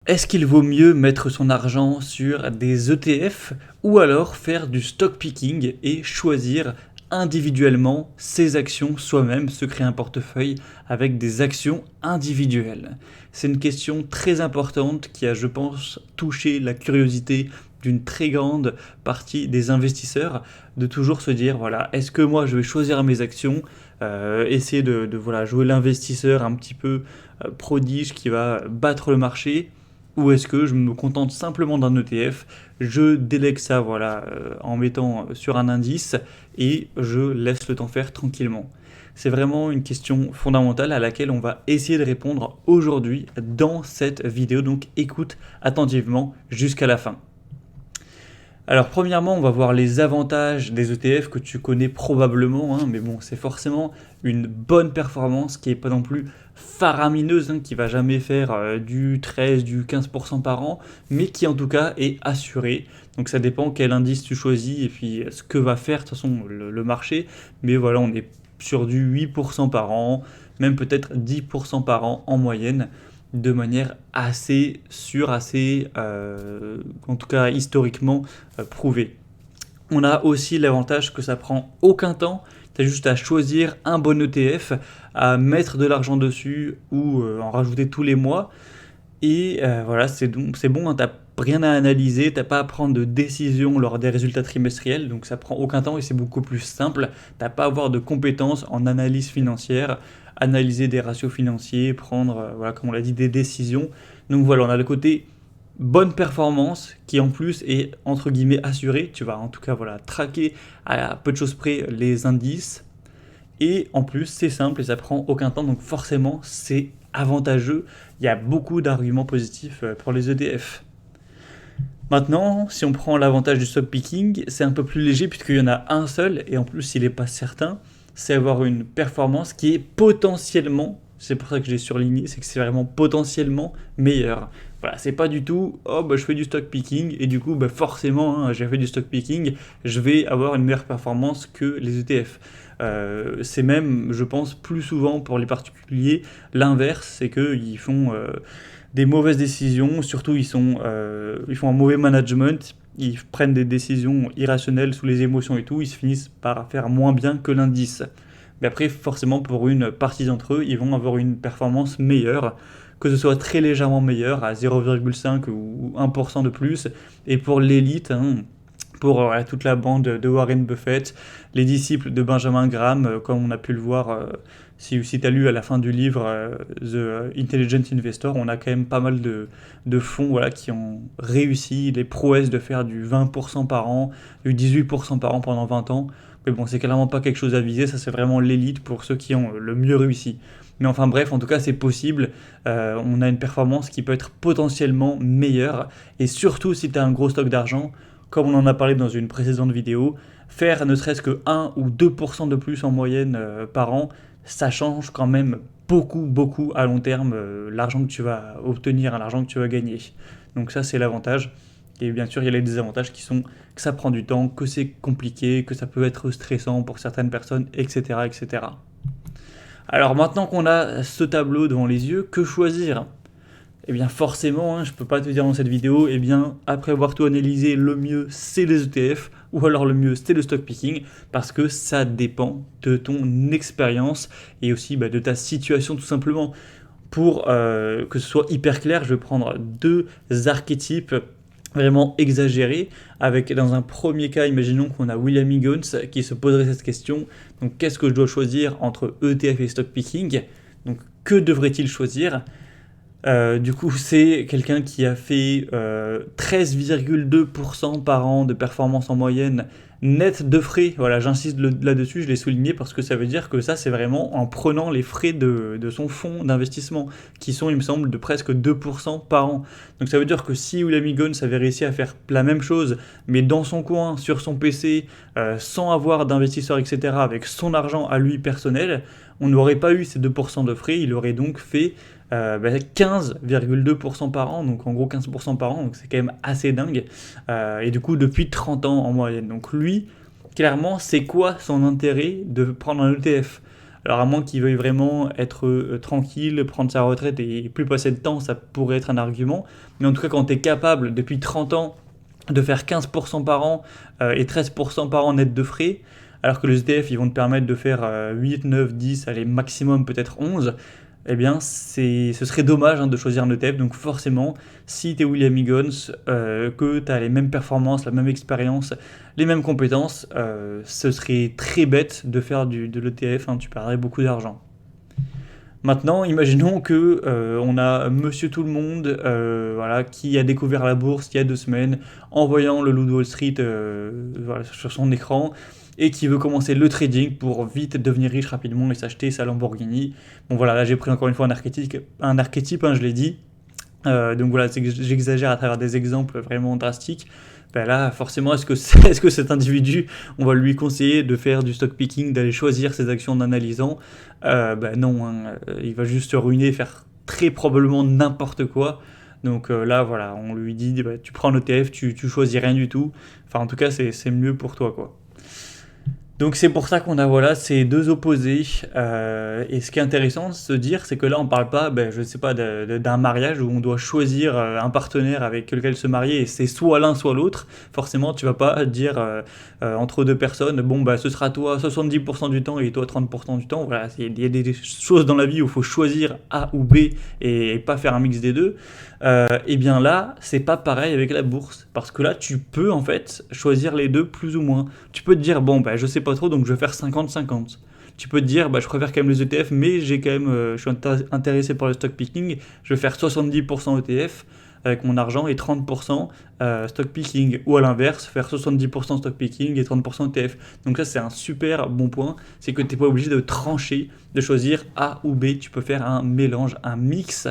Est-ce qu'il vaut mieux mettre son argent sur des ETF ou alors faire du stock picking et choisir individuellement ses actions soi-même, se créer un portefeuille avec des actions individuelles? C'est une question très importante qui a, je pense, touché la curiosité d'une très grande partie des investisseurs, de toujours se dire, voilà, est-ce que moi je vais choisir mes actions, essayer voilà, jouer l'investisseur un petit peu prodige qui va battre le marché, ou est-ce que je me contente simplement d'un ETF, je délègue ça voilà, en mettant sur un indice et je laisse le temps faire tranquillement? C'est vraiment une question fondamentale à laquelle on va essayer de répondre aujourd'hui dans cette vidéo, donc écoute attentivement jusqu'à la fin. Alors premièrement, on va voir les avantages des ETF que tu connais probablement, hein, mais bon, c'est forcément une bonne performance qui n'est pas non plus faramineuse, hein, qui va jamais faire du 13, du 15% par an, mais qui en tout cas est assurée. Donc ça dépend quel indice tu choisis et puis ce que va faire de toute façon le marché, mais voilà, on est sur du 8% par an, même peut-être 10% par an en moyenne, de manière assez sûre, assez, en tout cas historiquement prouvée. On a aussi l'avantage que ça prend aucun temps. Tu as juste à choisir un bon ETF, à mettre de l'argent dessus ou en rajouter tous les mois. Et voilà, c'est bon, hein, tu n'as rien à analyser, tu n'as pas à prendre de décision lors des résultats trimestriels, donc ça prend aucun temps et c'est beaucoup plus simple. Tu n'as pas à avoir de compétences en analyse financière, analyser des ratios financiers, prendre, voilà, comme on l'a dit, des décisions. Donc voilà, on a le côté bonne performance qui en plus est entre guillemets assurée. Tu vas en tout cas voilà, traquer à peu de choses près les indices. Et en plus, c'est simple et ça prend aucun temps, donc forcément, c'est avantageux. Il y a beaucoup d'arguments positifs pour les ETF. Maintenant, si on prend l'avantage du stock picking, c'est un peu plus léger puisqu'il y en a un seul et en plus, il n'est pas certain. C'est avoir une performance qui est potentiellement, c'est pour ça que je l'ai surligné, c'est que c'est vraiment potentiellement meilleure. Voilà, c'est pas du tout, oh bah je fais du stock picking et du coup, bah forcément, hein, j'ai fait du stock picking, je vais avoir une meilleure performance que les ETF. C'est même, je pense, plus souvent pour les particuliers, l'inverse, c'est qu'ils font des mauvaises décisions, surtout ils font un mauvais management, ils prennent des décisions irrationnelles sous les émotions et tout, ils se finissent par faire moins bien que l'indice. Mais après, forcément, pour une partie d'entre eux, ils vont avoir une performance meilleure, que ce soit très légèrement meilleure, à 0,5 ou 1% de plus. Et pour l'élite, hein, pour toute la bande de Warren Buffett, les disciples de Benjamin Graham, comme on a pu le voir, si tu as lu à la fin du livre The Intelligent Investor, on a quand même pas mal de fonds voilà, qui ont réussi les prouesses de faire du 20% par an, du 18% par an pendant 20 ans. Mais bon, c'est clairement pas quelque chose à viser, ça c'est vraiment l'élite pour ceux qui ont le mieux réussi. Mais enfin bref, en tout cas c'est possible, on a une performance qui peut être potentiellement meilleure, et surtout si tu as un gros stock d'argent, comme on en a parlé dans une précédente vidéo, faire ne serait-ce que 1 ou 2% de plus en moyenne par an, ça change quand même beaucoup à long terme l'argent que tu vas obtenir, l'argent que tu vas gagner. Donc ça c'est l'avantage. Et bien sûr il y a les désavantages qui sont que ça prend du temps, que c'est compliqué, que ça peut être stressant pour certaines personnes, etc. etc. Alors maintenant qu'on a ce tableau devant les yeux, que choisir? Eh bien forcément, hein, je ne peux pas te dire dans cette vidéo, eh bien après avoir tout analysé, le mieux c'est les ETF ou alors le mieux c'est le stock picking parce que ça dépend de ton expérience et aussi de ta situation tout simplement. Pour que ce soit hyper clair, je vais prendre deux archétypes vraiment exagérés avec dans un premier cas, imaginons qu'on a William Higgins qui se poserait cette question, donc qu'est-ce que je dois choisir entre ETF et stock picking? Donc que devrait-il choisir? Du coup, c'est quelqu'un qui a fait 13,2% par an de performance en moyenne net de frais. Voilà, j'insiste là-dessus, je l'ai souligné parce que ça veut dire que ça, c'est vraiment en prenant les frais de son fonds d'investissement, qui sont, il me semble, de presque 2% par an. Donc ça veut dire que si William Higgins avait réussi à faire la même chose, mais dans son coin, sur son PC, sans avoir d'investisseur, etc., avec son argent à lui personnel, on n'aurait pas eu ces 2% de frais, il aurait donc fait 15,2% par an, donc en gros 15% par an, donc c'est quand même assez dingue, et du coup depuis 30 ans en moyenne. Donc lui, clairement, c'est quoi son intérêt de prendre un ETF? Alors à moins qu'il veuille vraiment être tranquille, prendre sa retraite et plus passer de temps, ça pourrait être un argument. Mais en tout cas, quand tu es capable depuis 30 ans de faire 15% par an et 13% par an net de frais, alors que les ETF ils vont te permettre de faire 8, 9, 10, allez maximum peut-être 11, eh bien ce serait dommage de choisir un ETF. Donc forcément, si tu es William Higgins, que tu as les mêmes performances, la même expérience, les mêmes compétences, ce serait très bête de faire de l'ETF, tu perdrais beaucoup d'argent. Maintenant, imaginons que on a Monsieur Tout le Monde, voilà, qui a découvert la bourse il y a 2 semaines en voyant le loup de Wall Street voilà, sur son écran et qui veut commencer le trading pour vite devenir riche rapidement et s'acheter sa Lamborghini. Bon voilà, là j'ai pris encore une fois un archétype, je l'ai dit. Donc voilà, j'exagère à travers des exemples vraiment drastiques. Ben là, forcément, est-ce que cet individu, on va lui conseiller de faire du stock picking, d'aller choisir ses actions en analysant Ben non, il va juste se ruiner, faire très probablement n'importe quoi. Donc là, voilà, on lui dit, bah, tu prends un ETF, tu choisis rien du tout. Enfin, en tout cas, c'est mieux pour toi, quoi. Donc c'est pour ça qu'on a voilà ces deux opposés. Et ce qui est intéressant de se dire, c'est que là on parle pas, je sais pas, d'un mariage où on doit choisir un partenaire avec lequel se marier et c'est soit l'un soit l'autre. Forcément, tu vas pas dire entre deux personnes, bon ce sera toi 70% du temps et toi 30% du temps. Voilà, il y a des choses dans la vie où il faut choisir A ou B et pas faire un mix des deux. Et bien là, c'est pas pareil avec la bourse parce que là tu peux en fait choisir les deux plus ou moins. Tu peux te dire je sais pas trop donc je vais faire 50-50. Tu peux te dire je préfère quand même les ETF mais je suis intéressé par le stock picking, je vais faire 70% ETF avec mon argent et 30% stock picking, ou à l'inverse faire 70% stock picking et 30% ETF. Donc ça c'est un super bon point, c'est que tu n'es pas obligé de trancher, de choisir A ou B, tu peux faire un mélange, un mix,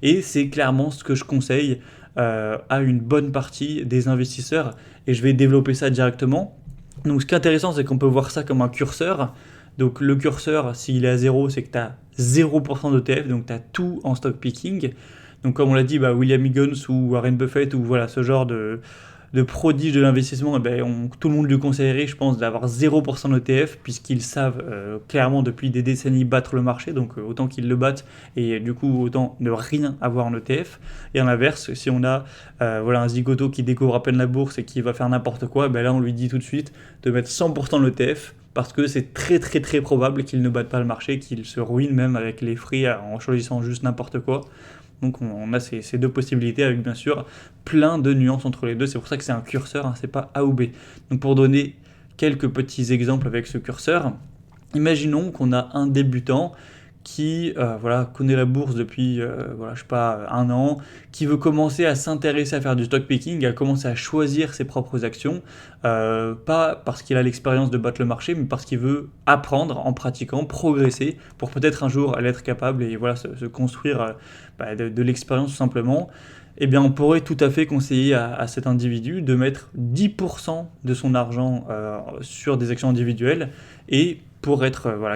et c'est clairement ce que je conseille à une bonne partie des investisseurs, et je vais développer ça directement. Donc ce qui est intéressant, c'est qu'on peut voir ça comme un curseur. Donc le curseur, s'il est à 0, c'est que tu as 0% d'ETF, donc tu as tout en stock picking. Donc comme on l'a dit, William Higgins ou Warren Buffett ou voilà ce genre de prodige de l'investissement, tout le monde lui conseillerait, je pense, d'avoir 0% d'ETF puisqu'ils savent clairement depuis des décennies battre le marché, donc autant qu'ils le battent et du coup autant ne rien avoir en ETF. Et à l'inverse, si on a un zigoto qui découvre à peine la bourse et qui va faire n'importe quoi, là on lui dit tout de suite de mettre 100% d'ETF parce que c'est très très très probable qu'il ne batte pas le marché, qu'il se ruine même avec les frais en choisissant juste n'importe quoi. Donc on a ces deux possibilités avec bien sûr plein de nuances entre les deux. C'est pour ça que c'est un curseur, c'est pas A ou B. Donc pour donner quelques petits exemples avec ce curseur, imaginons qu'on a un débutant qui connaît la bourse depuis un an, qui veut commencer à s'intéresser à faire du stock picking, à commencer à choisir ses propres actions, pas parce qu'il a l'expérience de battre le marché, mais parce qu'il veut apprendre en pratiquant, progresser, pour peut-être un jour être capable et se construire de l'expérience tout simplement. Eh bien, on pourrait tout à fait conseiller à cet individu de mettre 10% de son argent sur des actions individuelles et pour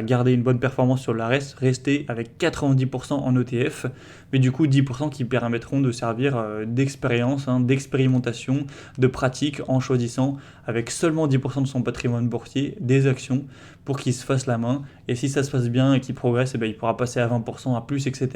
garder une bonne performance sur le reste, rester avec 90% en ETF, mais du coup 10% qui permettront de servir d'expérience, d'expérimentation, de pratique en choisissant avec seulement 10% de son patrimoine boursier des actions pour qu'il se fasse la main. Et si ça se passe bien et qu'il progresse, il pourra passer à 20%, à plus, etc.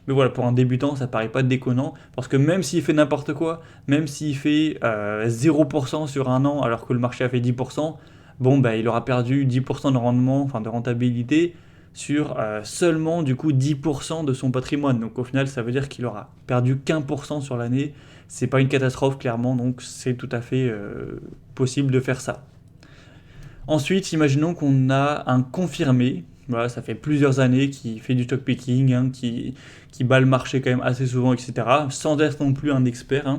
Mais voilà, pour un débutant, ça paraît pas déconnant parce que même s'il fait n'importe quoi, même s'il fait 0% sur un an alors que le marché a fait 10%, il aura perdu 10% de rendement, de rentabilité sur seulement du coup 10% de son patrimoine. Donc au final, ça veut dire qu'il aura perdu qu'1% sur l'année. C'est pas une catastrophe clairement, donc c'est tout à fait possible de faire ça. Ensuite, imaginons qu'on a un confirmé, voilà, ça fait plusieurs années qui fait du stock picking, qui bat le marché quand même assez souvent, etc. Sans être non plus un expert,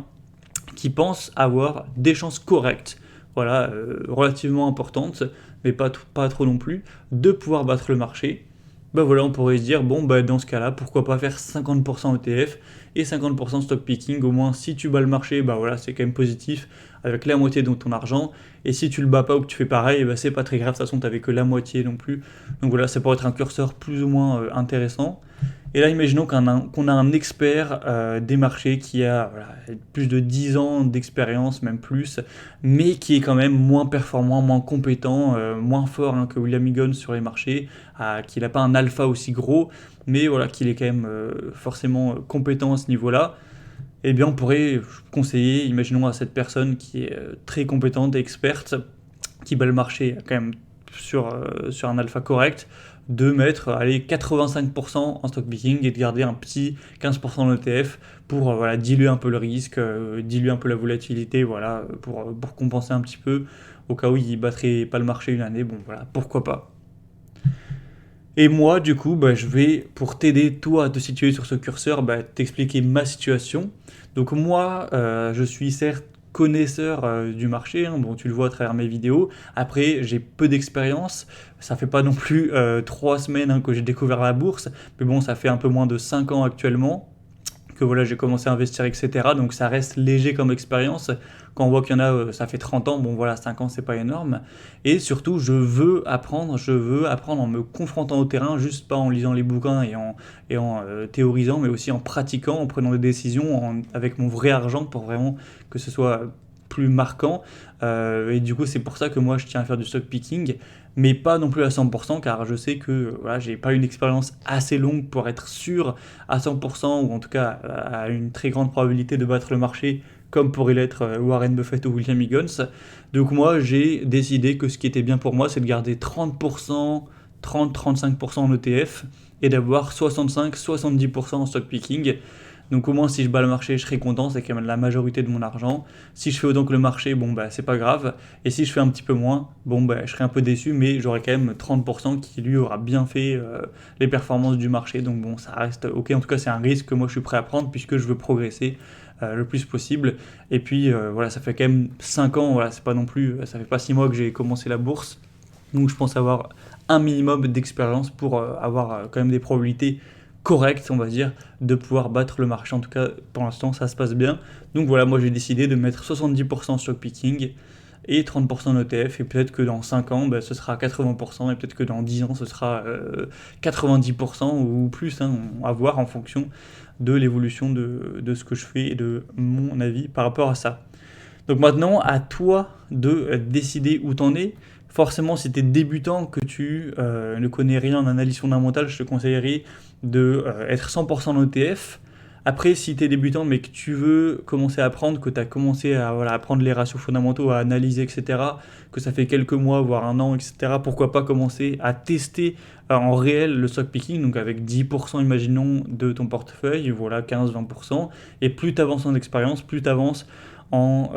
qui pense avoir des chances correctes, relativement importantes, mais pas trop non plus, de pouvoir battre le marché. On pourrait se dire, dans ce cas-là, pourquoi pas faire 50% ETF et 50% stock picking. Au moins, si tu bats le marché, bah voilà, c'est quand même positif, avec la moitié de ton argent. Et si tu le bats pas ou que tu fais pareil, bah c'est pas très grave, de toute façon, t'avais que la moitié non plus. Donc voilà, ça pourrait être un curseur plus ou moins intéressant. Et là, imaginons qu'on a un expert des marchés qui a voilà, plus de 10 ans d'expérience, même plus, mais qui est quand même moins performant, moins compétent, moins fort hein, que William Higgins sur les marchés, qu'il n'a pas un alpha aussi gros, mais voilà, qu'il est quand même forcément compétent à ce niveau-là. Eh bien, on pourrait conseiller, imaginons à cette personne qui est très compétente et experte, qui bat le marché quand même sur un alpha correct, de mettre allez, 85% en stock picking et de garder un petit 15% en ETF pour voilà, diluer un peu le risque, diluer un peu la volatilité, voilà, pour compenser un petit peu au cas où il ne battrait pas le marché une année. Bon voilà, pourquoi pas. Et moi, du coup, bah, je vais, pour t'aider, toi, à te situer sur ce curseur, bah, t'expliquer ma situation. Donc moi, je suis certes connaisseur du marché, hein, bon, tu le vois à travers mes vidéos. Après, j'ai peu d'expérience. Ça fait pas non plus 3 semaines hein, que j'ai découvert la bourse, mais bon, ça fait un peu moins de 5 ans actuellement que voilà, j'ai commencé à investir, etc. Donc ça reste léger comme expérience. Quand on voit qu'il y en a, ça fait 30 ans, bon voilà, 5 ans, c'est pas énorme. Et surtout, je veux apprendre en me confrontant au terrain, juste pas en lisant les bouquins et en théorisant, mais aussi en pratiquant, en prenant des décisions avec mon vrai argent pour vraiment que ce soit plus marquant. Et du coup, c'est pour ça que moi, je tiens à faire du stock picking, mais pas non plus à 100%, car je sais que voilà, j'ai pas une expérience assez longue pour être sûr à 100%, ou en tout cas à une très grande probabilité de battre le marché, comme pourrait l'être Warren Buffett ou William Higgins. Donc moi, j'ai décidé que ce qui était bien pour moi, c'est de garder 30%, 30-35% en ETF, et d'avoir 65-70% en stock picking. Donc au moins si je bats le marché, je serai content, c'est quand même la majorité de mon argent. Si je fais autant que le marché, bon bah c'est pas grave. Et si je fais un petit peu moins, bon bah je serai un peu déçu, mais j'aurai quand même 30% qui lui aura bien fait les performances du marché. Donc bon, ça reste ok. En tout cas, c'est un risque que moi je suis prêt à prendre puisque je veux progresser le plus possible. Et puis voilà, ça fait quand même 5 ans, voilà, c'est pas non plus, ça fait pas 6 mois que j'ai commencé la bourse. Donc je pense avoir un minimum d'expérience pour avoir quand même des probabilités correcte, on va dire, de pouvoir battre le marché. En tout cas, pour l'instant, ça se passe bien. Donc voilà, moi j'ai décidé de mettre 70% stock picking et 30% en ETF. Et peut-être que dans 5 ans, bah, ce sera 80%. Et peut-être que dans 10 ans, ce sera 90% ou plus. Hein, à voir en fonction de l'évolution de ce que je fais et de mon avis par rapport à ça. Donc maintenant, à toi de décider où t'en es. Forcément, si tu es débutant, que tu ne connais rien en analyse fondamentale, je te conseillerais de être 100% en ETF. Après, si tu es débutant mais que tu veux commencer à apprendre, que tu as commencé à voilà, apprendre les ratios fondamentaux, à analyser, etc., que ça fait quelques mois, voire un an, etc., pourquoi pas commencer à tester en réel le stock picking, donc avec 10% imaginons de ton portefeuille, voilà 15-20%, et plus tu avances en expérience, plus tu avances en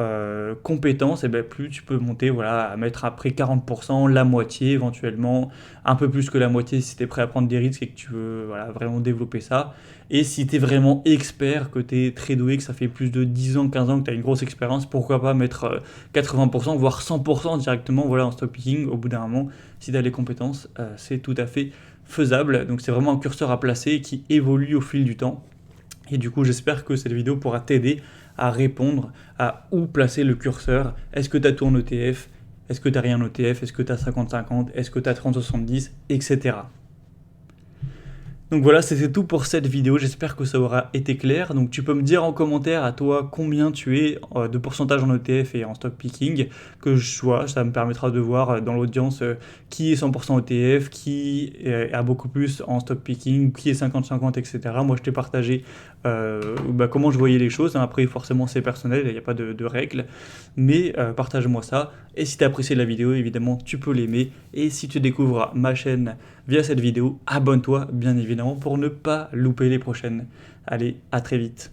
compétences, et bien plus tu peux monter voilà, à mettre après 40%, la moitié éventuellement, un peu plus que la moitié si tu es prêt à prendre des risques et que tu veux voilà, vraiment développer ça. Et si tu es vraiment expert, que tu es très doué, que ça fait plus de 10 ans, 15 ans que tu as une grosse expérience, pourquoi pas mettre 80%, voire 100% directement voilà, en stock picking au bout d'un moment. Si tu as les compétences, c'est tout à fait faisable. Donc c'est vraiment un curseur à placer qui évolue au fil du temps. Et du coup, j'espère que cette vidéo pourra t'aider à répondre à où placer le curseur. Est-ce que tu as tout en ETF? Est-ce que tu n'as rien en ETF? Est-ce que tu as 50-50? Est-ce que tu as 30-70? Etc. Donc voilà, c'était tout pour cette vidéo, j'espère que ça aura été clair. Donc tu peux me dire en commentaire à toi combien tu es de pourcentage en ETF et en stock picking, que je sois, ça me permettra de voir dans l'audience qui est 100% ETF, qui a beaucoup plus en stock picking, qui est 50-50, etc. Moi je t'ai partagé comment je voyais les choses, après forcément c'est personnel, il n'y a pas de règles, mais partage-moi ça. Et si tu as apprécié la vidéo, évidemment tu peux l'aimer, et si tu découvres ma chaîne via cette vidéo, abonne-toi bien évidemment pour ne pas louper les prochaines. Allez, à très vite.